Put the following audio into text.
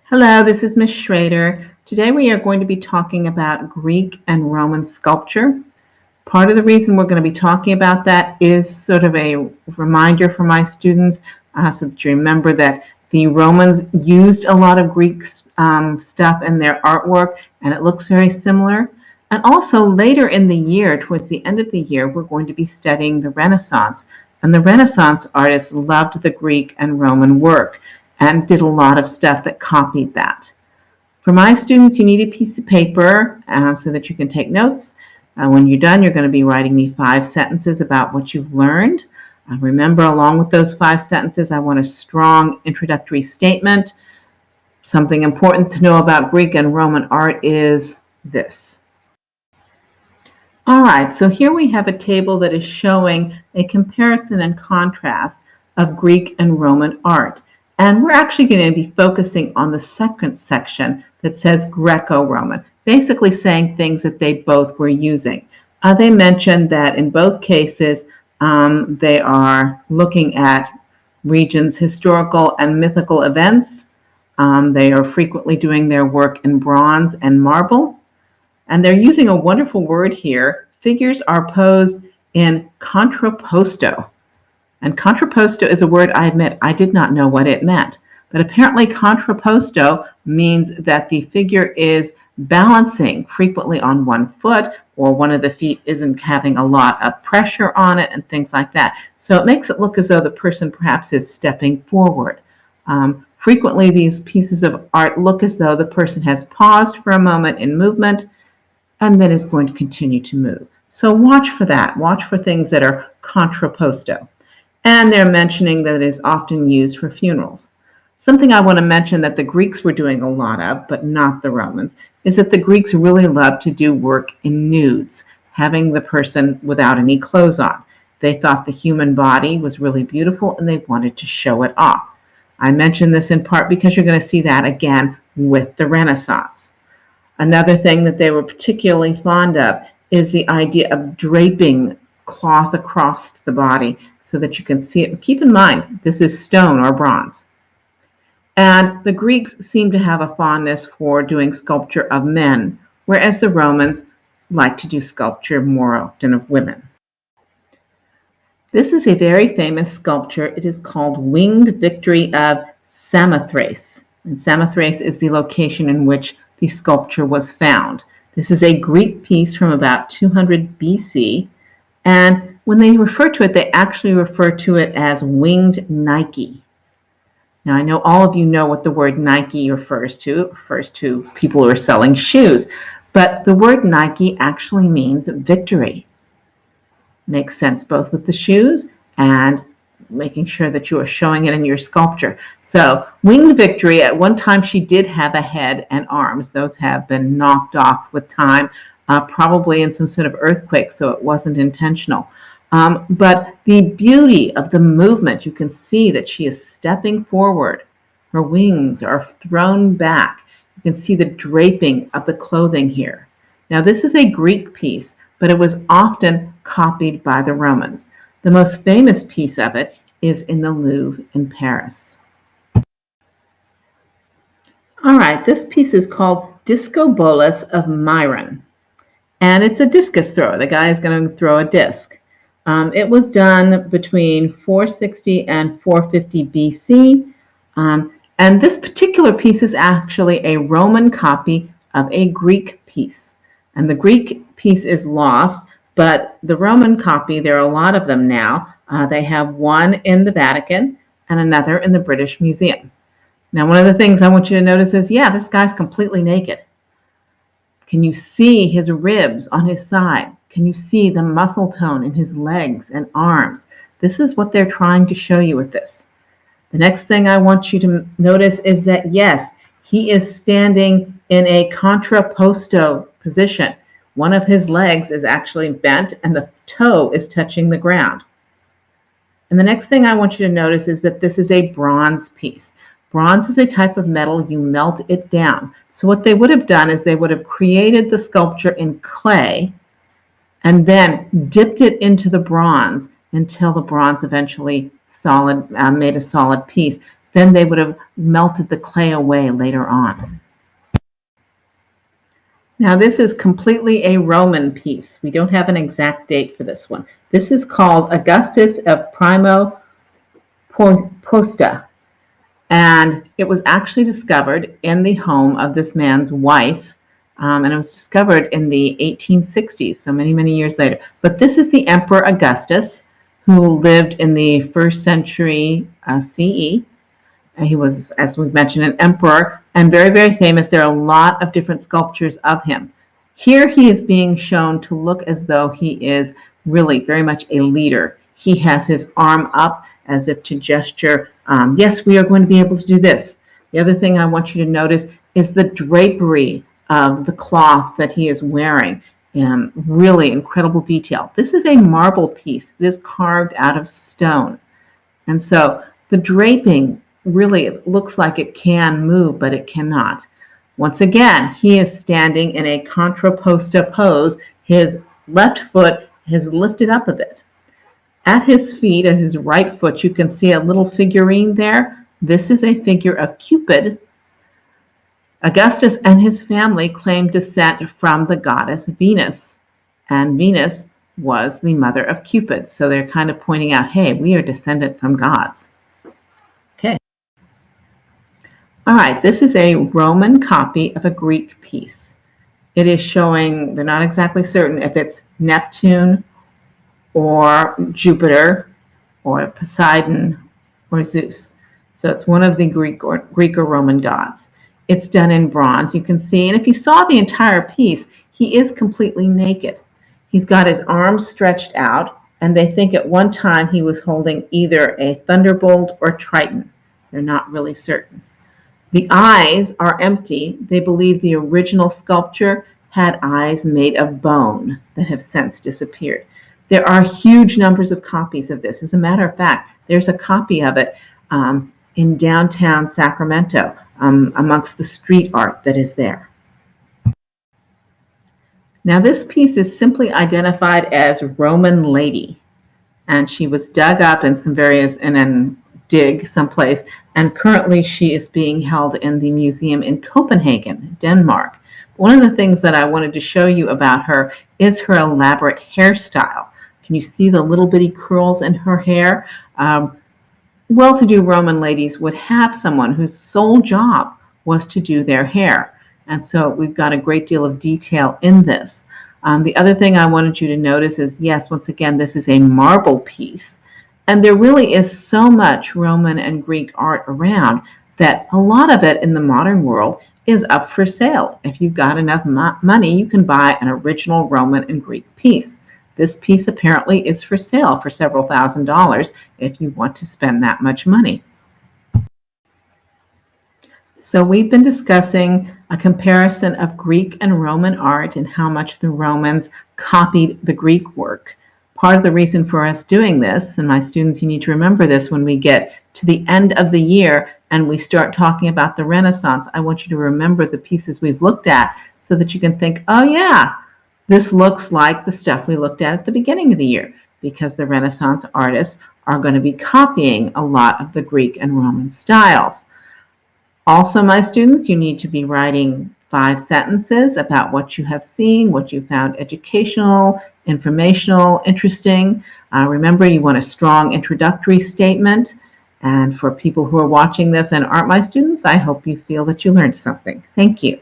Hello, this is Ms. Schrader. Today we are going to be talking about Greek and Roman sculpture. Part of the reason we're going to be talking about that is sort of a reminder for my students so that you remember that the Romans used a lot of Greek stuff in their artwork, and it looks very similar. And also later in the year, towards the end of the year, we're going to be studying the Renaissance. And the Renaissance artists loved the Greek and Roman work and did a lot of stuff that copied that. For my students, you need a piece of paper so that you can take notes. When you're done, you're going to be writing me 5 sentences about what you've learned. Remember, along with those 5 sentences, I want a strong introductory statement. Something important to know about Greek and Roman art is this. All right, so here we have a table that is showing a comparison and contrast of Greek and Roman art. And we're actually going to be focusing on the second section that says Greco-Roman, basically saying things that they both were using. They mentioned that in both cases, they are looking at regions' historical and mythical events. They are frequently doing their work in bronze and marble. And they're using a wonderful word here. Figures are posed in contrapposto. And contrapposto is a word I admit I did not know what it meant. But apparently contrapposto means that the figure is balancing frequently on one foot, or one of the feet isn't having a lot of pressure on it and things like that. So it makes it look as though the person perhaps is stepping forward. Frequently these pieces of art look as though the person has paused for a moment in movement and then is going to continue to move. So watch for that. Watch for things that are contrapposto. And they're mentioning that it is often used for funerals. Something I want to mention that the Greeks were doing a lot of, but not the Romans, is that the Greeks really loved to do work in nudes, having the person without any clothes on. They thought the human body was really beautiful and they wanted to show it off. I mention this in part because you're going to see that again with the Renaissance. Another thing that they were particularly fond of is the idea of draping cloth across the body so that you can see it. Keep in mind, this is stone or bronze. And the Greeks seem to have a fondness for doing sculpture of men, whereas the Romans like to do sculpture more often of women. This is a very famous sculpture. It is called Winged Victory of Samothrace. And Samothrace is the location in which the sculpture was found. This is a Greek piece from about 200 BC, and when they refer to it, they actually refer to it as winged Nike. Now, I know all of you know what the word Nike refers to. It refers to people who are selling shoes, but the word Nike actually means victory. Makes sense both with the shoes and making sure that you are showing it in your sculpture. So, winged victory, at one time she did have a head and arms. Those have been knocked off with time, probably in some sort of earthquake, so it wasn't intentional. But the beauty of the movement, you can see that she is stepping forward. Her wings are thrown back. You can see the draping of the clothing here. Now, this is a Greek piece, but it was often copied by the Romans. The most famous piece of it is in the Louvre in Paris. All right, this piece is called Discobolus of Myron. And it's a discus thrower. The guy is going to throw a disc. It was done between 460 and 450 BC. And this particular piece is actually a Roman copy of a Greek piece. And the Greek piece is lost, but the Roman copy, there are a lot of them now. They have one in the Vatican and another in the British Museum. Now, one of the things I want you to notice is, yeah, this guy's completely naked. Can you see his ribs on his side? Can you see the muscle tone in his legs and arms? This is what they're trying to show you with this. The next thing I want you to notice is that, yes, he is standing in a contrapposto position. One of his legs is actually bent and the toe is touching the ground. And the next thing I want you to notice is that this is a bronze piece. Bronze is a type of metal, you melt it down. So what they would have done is they would have created the sculpture in clay and then dipped it into the bronze until the bronze eventually made a solid piece. then they would have melted the clay away later on. Now this is completely a Roman piece. We don't have an exact date for this one. This is called Augustus of Primo Posta, and it was actually discovered in the home of this man's wife, and it was discovered in the 1860s, so many, many years later. But this is the Emperor Augustus, who lived in the 1st century CE. He was, as we've mentioned, an emperor and very, very famous. There are a lot of different sculptures of him. Here he is being shown to look as though he is really very much a leader. He has his arm up as if to gesture, yes, we are going to be able to do this. The other thing I want you to notice is the drapery of the cloth that he is wearing. Really incredible detail. This is a marble piece. It is carved out of stone. And so the draping really looks like it can move, but it cannot. Once again, he is standing in a contrapposta pose. His left foot is lifted up a bit. At his feet, at his right foot, you can see a little figurine there. This is a figure of Cupid. Augustus and his family claimed descent from the goddess Venus, and Venus was the mother of Cupid. So they're kind of pointing out, hey, we are descendant from gods. Okay. All right, this is a Roman copy of a Greek piece. It is showing, they're not exactly certain if it's Neptune or Jupiter or Poseidon or Zeus. So it's one of the Greek or Roman gods. It's done in bronze, you can see. And if you saw the entire piece, he is completely naked. He's got his arms stretched out, and they think at one time he was holding either a thunderbolt or Triton. They're not really certain. The eyes are empty. They believe the original sculpture had eyes made of bone that have since disappeared. There are huge numbers of copies of this. As a matter of fact, there's a copy of it in downtown Sacramento amongst the street art that is there. Now this piece is simply identified as Roman Lady, and she was dug up in some various, in a dig someplace, and currently she is being held in the museum in Copenhagen, Denmark. One of the things that I wanted to show you about her is her elaborate hairstyle. Can you see the little bitty curls in her hair? Well-to-do Roman ladies would have someone whose sole job was to do their hair. And so we've got a great deal of detail in this. The other thing I wanted you to notice is, yes, once again, this is a marble piece. And there really is so much Roman and Greek art around that a lot of it in the modern world is up for sale. If you've got enough money, you can buy an original Roman and Greek piece. This piece apparently is for sale for several $1,000s if you want to spend that much money. So we've been discussing a comparison of Greek and Roman art and how much the Romans copied the Greek work. Part of the reason for us doing this, and my students, you need to remember this when we get to the end of the year and we start talking about the Renaissance, I want you to remember the pieces we've looked at so that you can think, oh yeah, this looks like the stuff we looked at the beginning of the year, because the Renaissance artists are going to be copying a lot of the Greek and Roman styles. Also, my students, you need to be writing 5 sentences about what you have seen, what you found educational, informational, interesting. Remember, you want a strong introductory statement. And for people who are watching this and aren't my students, I hope you feel that you learned something. Thank you.